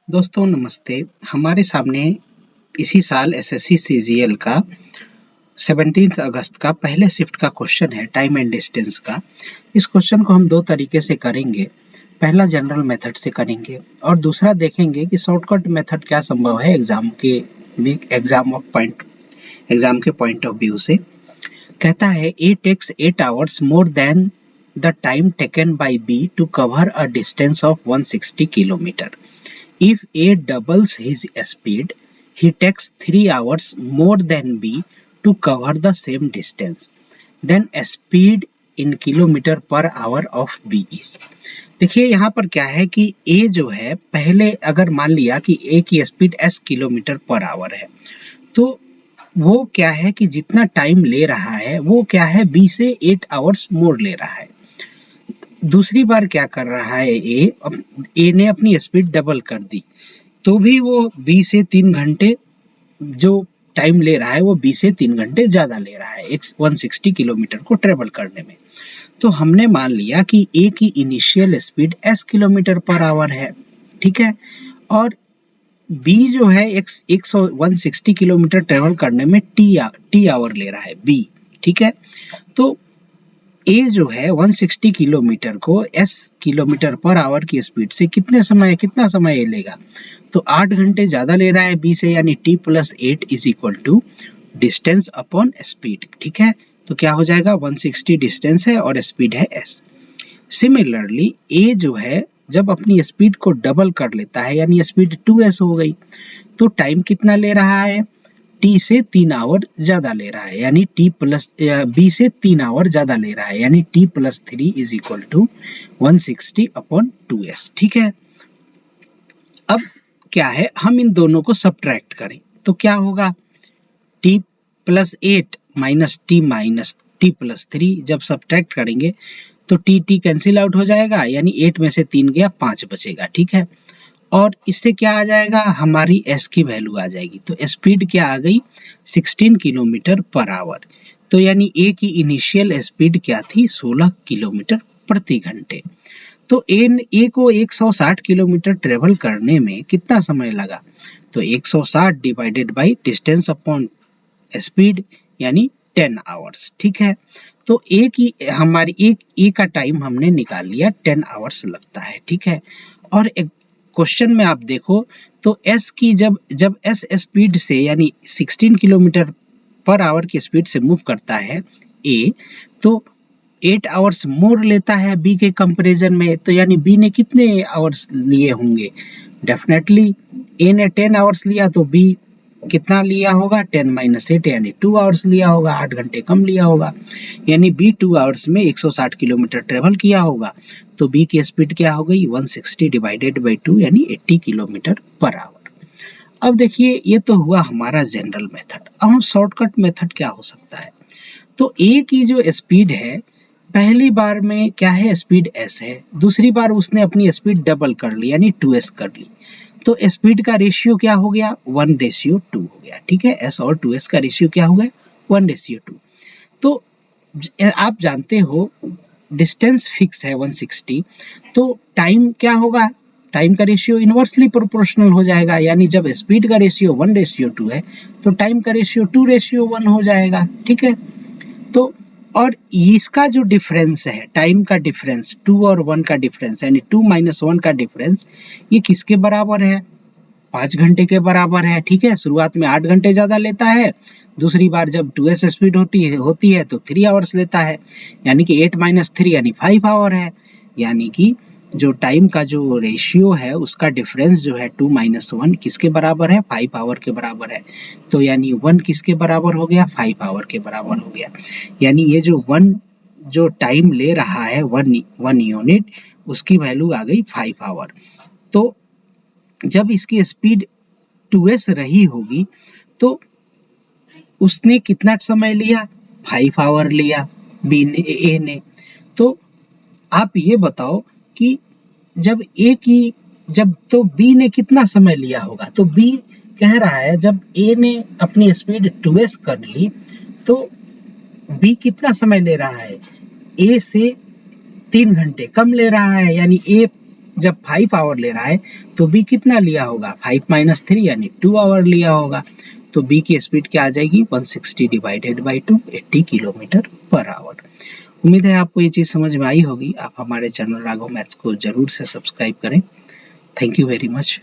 दोस्तों नमस्ते। हमारे सामने इसी साल एसएससी सीजीएल का 17 अगस्त का पहले शिफ्ट का क्वेश्चन है टाइम एंड डिस्टेंस का। इस क्वेश्चन को हम दो तरीके से करेंगे। पहला जनरल मेथड से करेंगे और दूसरा देखेंगे कि शॉर्टकट मेथड क्या संभव है एग्जाम के पॉइंट ऑफ व्यू से। कहता है A takes 8 hours more than the time taken by B to cover a distance of 160 kilometre. If A doubles his speed, he takes 3 hours more than B to cover the same distance. Then speed in kilometer per hour of B is. देखिए यहाँ पर क्या है कि A जो है पहले अगर मान लिया कि A की speed s kilometre per hour है तो वो क्या है कि जितना टाइम ले रहा है वो क्या है B से 8 आवर्स मोर ले रहा है। दूसरी बार क्या कर रहा है ए ने अपनी स्पीड डबल कर दी तो भी वो 20 से 3 घंटे जो टाइम ले रहा है वो 20 से 3 घंटे ज्यादा ले रहा है 160 किलोमीटर को ट्रेवल करने में। तो हमने मान लिया कि ए की initial speed s kilometre per hour है, ठीक है, और बी जो है 160 किलोमीटर ट्रेवल करने में टी आवर ले रहा है बी, ठीक है। तो ए जो है 160 किलोमीटर को s किलोमीटर पर आवर की स्पीड से कितना समय लेगा, तो 8 घंटे ज्यादा ले रहा है बी से, यानी t plus 8 is equal to distance upon speed, ठीक है। तो क्या हो जाएगा 160 डिस्टेंस है और स्पीड है s। सिमिलरली ए जो है जब अपनी स्पीड को डबल कर लेता है यानी स्पीड 2s हो गई तो टाइम कितना ले रहा है टी से 3 आवर ज्यादा ले रहा है, यानी टी प्लस बी से 3 आवर ज्यादा ले रहा है, यानी T plus 3 is equal to 160 upon 2s, ठीक है। अब क्या है हम इन दोनों को सब्ट्रैक्ट करें तो क्या होगा T plus 8 minus T plus 3, जब सब्ट्रैक्ट करेंगे तो टी कैंसिल आउट हो जाएगा, यानी 8 में से 3 गया 5 बचेगा, ठीक है। और इससे क्या आ जाएगा हमारी s की वैल्यू आ जाएगी, तो स्पीड क्या आ गई 16 किलोमीटर पर आवर। तो यानी ए की इनिशियल स्पीड क्या थी 16 किलोमीटर प्रति घंटे। तो ए को 160 किलोमीटर ट्रेवल करने में कितना समय लगा, तो 160 divided by distance upon speed यानी 10 आवर्स, ठीक है। तो ए का टाइम हमने निकाल लिया 10 आवर्स लगता है, ठीक है। और एक क्वेश्चन में आप देखो तो एस की जब एस स्पीड से यानी 16 किलोमीटर पर आवर की स्पीड से मूव करता है ए तो 8 आवर्स मोर लेता है बी के कंपैरिजन में, तो यानी बी ने कितने आवर्स लिए होंगे, डेफिनेटली ए ने 10 आवर्स लिया तो बी कितना लिया होगा 10 माइनस 8 यानी 2 आवर्स लिया होगा, 8 घंटे कम लिया होगा, यानी बी 2 आवर्स में 160 किलोमीटर ट्रेवल किया होगा। तो बी की स्पीड क्या हो गई 160 डिवाइडेड बाई 2 यानी 80 किलोमीटर पर आवर। अब देखिए ये तो हुआ हमारा जनरल मेथड। अब हम शॉर्टकट मेथड क्या हो सकता है, तो ए की जो स्पीड है पहली बार में क्या है स्पीड s है, दूसरी बार उसने अपनी स्पीड डबल कर ली यानी 2s कर ली, तो स्पीड का रेशियो क्या हो गया 1:2 हो गया, ठीक है। s और 2s का रेशियो क्या हो गया 1:2। तो आप जानते हो डिस्टेंस फिक्स है 160, तो टाइम क्या होगा, टाइम का रेशियो इनवर्सली प्रोपोर्शनल हो जाएगा, यानी जब स्पीड का रेशियो 1:2 है तो टाइम का रेशियो 2:1 हो जाएगा, ठीक है। तो और इसका जो डिफरेंस है टाइम का डिफरेंस 2 और 1 का डिफरेंस यानी 2 माइनस 1 का डिफरेंस ये किसके बराबर है 5 घंटे के बराबर है, ठीक है। शुरुआत में 8 घंटे ज्यादा लेता है, दूसरी बार जब 2s स्पीड होती है तो 3 आवर्स लेता है, यानी कि 8 माइनस 3 यानी 5 आवर है, यानी कि जो टाइम का जो रेशियो है उसका डिफरेंस जो है 2 माइनस 1 किसके बराबर है 5 आवर के बराबर है। तो यानी 1 किसके बराबर हो गया 5 आवर के बराबर हो गया, यानी ये जो 1 जो टाइम ले रहा है 1 यूनिट उसकी वैल्यू आ गई 5 आवर। तो जब इसकी स्पीड 2s रही होगी तो उसने कितना समय लिया 5 आवर लिया ए ने। तो आप ये बताओ कि जब तो बी ने कितना समय लिया होगा, तो बी कह रहा है जब ए ने अपनी स्पीड 2s कर ली तो बी कितना समय ले रहा है ए से 3 घंटे कम ले रहा है, यानी ए जब 5 आवर ले रहा है तो बी कितना लिया होगा, 5 माइनस 3 यानी 2 आवर लिया होगा। तो बी की स्पीड क्या आ जाएगी, 160 divided by 2, 80 kilometre per hour. उम्मीद है आपको ये चीज़ समझ में आई होगी। आप हमारे चैनल राघव मैथ्स को जरूर से सब्सक्राइब करें। Thank you very much.